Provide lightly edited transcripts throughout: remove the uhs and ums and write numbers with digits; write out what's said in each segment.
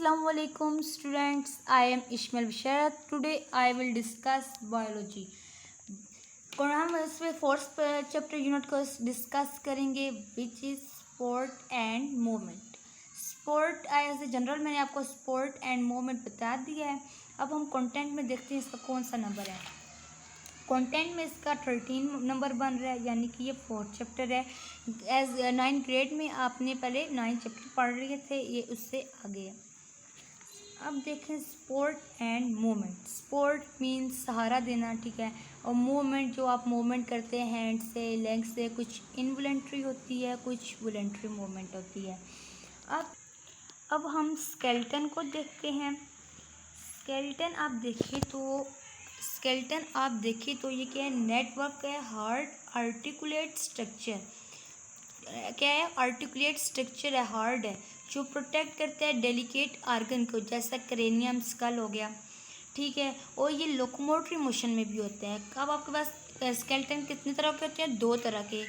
Assalamualaikum students, I am Ishmael Bisharat. Today I will discuss biology. और हम इसमें fourth chapter unit को discuss करेंगे which is support and movement. Support as a general मैंने आपको sport and movement बता दिया है. अब हम कंटेंट में देखते हैं इसका कौन सा नंबर है. कंटेंट में इसका 13 नंबर बन रहा है, यानी कि ये फोर्थ चैप्टर है. एज 9th ग्रेड में आपने पहले 9 चैप्टर पढ़ रहे थे, ये उससे आगे है. अब देखें sport and movement. Sport means सहारा देना, ठीक है. और मूवमेंट जो आप मूवमेंट करते हैं हैंड से लेग से, कुछ इनवॉलंटरी होती है, कुछ वॉलंटरी मूवमेंट होती है. अब हम स्केलेटन को देखते हैं. स्केलेटन आप देखें तो ये क्या है, नेटवर्क है, हार्ड आर्टिकुलेट स्ट्रक्चर. क्या है, आर्टिकुलेट स्ट्रक्चर है, हार्ड है, जो प्रोटेक्ट करता है डेलिकेट आर्गन को, जैसा क्रेनियम, स्कल हो गया, ठीक है. और ये लोकोमोटरी मोशन में भी होता है. अब आपके पास स्केलेटन कितने तरह के होते हैं, 2 तरह के.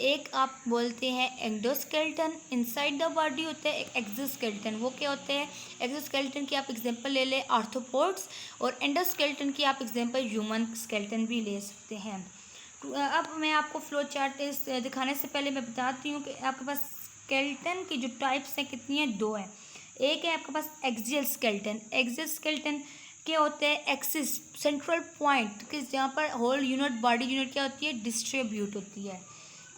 एक आप बोलते हैं एंडोस्केलेटन, इनसाइड द बॉडी होता है. एक एक्सोस्केलेटन, वो क्या होते हैं, एक्सोस्केलेटन की आप एग्जांपल ले लें आर्थ्रोपोड्स, और एंडोस्केलेटन की आप एग्जांपल ह्यूमन स्केलेटन भी ले सकते हैं. अब मैं आपको फ्लो चार्ट दिखाने से पहले मैं बताती हूँ कि आपके पास स्केलेटन की जो टाइप्स हैं कितनी हैं, 2 हैं. एक है आपके पास एक्सियल स्केलेटन. एक्सियल स्केलेटन क्या होता है, एक्सिस सेंट्रल पॉइंट कि जहाँ पर होल यूनिट बॉडी यूनिट क्या होती है, डिस्ट्रीब्यूट होती है.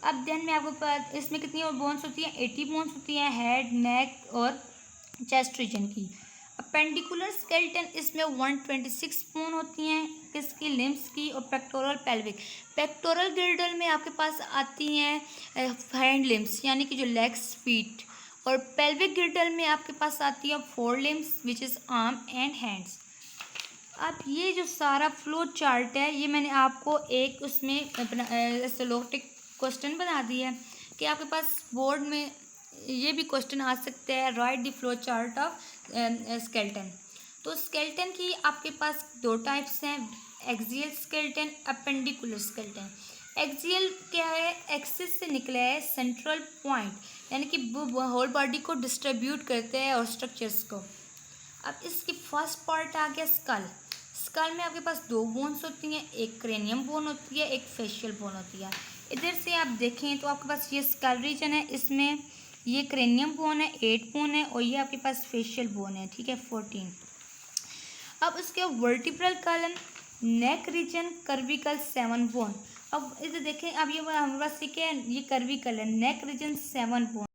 अब देन में आपको पास इसमें कितनी और बोन्स होती हैं, 80 बोन्स होती हैं हेड, नेक और चेस्ट रीजन की. अपेंडिकुलर स्केलेटन, इसमें 126 बोन होती हैं किसकी, लिम्स की. और पेक्टोरल पेल्विक, पेक्टोरल गिल्डल में आपके पास आती हैं हैंड लिम्स, यानी कि जो लेग्स, फीट. और पेल्विक गिल्डल में आपके पास आती है 4 limbs which is arm and hands. अब ये जो सारा फ्लो चार्ट है ये मैंने आपको एक उसमें लोटिक क्वेश्चन बना दिया है कि आपके पास बोर्ड में ये भी क्वेश्चन आ सकते हैं, right the flow chart of skeleton. तो स्केलेटन की आपके पास 2 टाइप्स हैं, axial skeleton, appendicular skeleton. Axial क्या है, एक्सिस से निकला है सेंट्रल पॉइंट, यानी कि होल बॉडी को डिस्ट्रीब्यूट करते हैं और स्ट्रक्चर्स को. अब इसकी फर्स्ट पार्ट आ गया स्कल. स्कल में आपके पास 2 बोन्स होती हैं, एक क्रेनियम बोन होती है, एक फेशियल बोन होती है. इधर से आप देखें तो आपके पास ये स्कल रीजन है, इसमें ये क्रेनियम बोन है 8 बोन है, और ये आपके पास फेशियल बोन है, ठीक है, 14. अब उसके vertebral column, neck region, cervical 7 bone. अब इधर देखें, अब ये हमारे पास क्या है, ये कर्विकल है, नेक रीजन 7 बोन.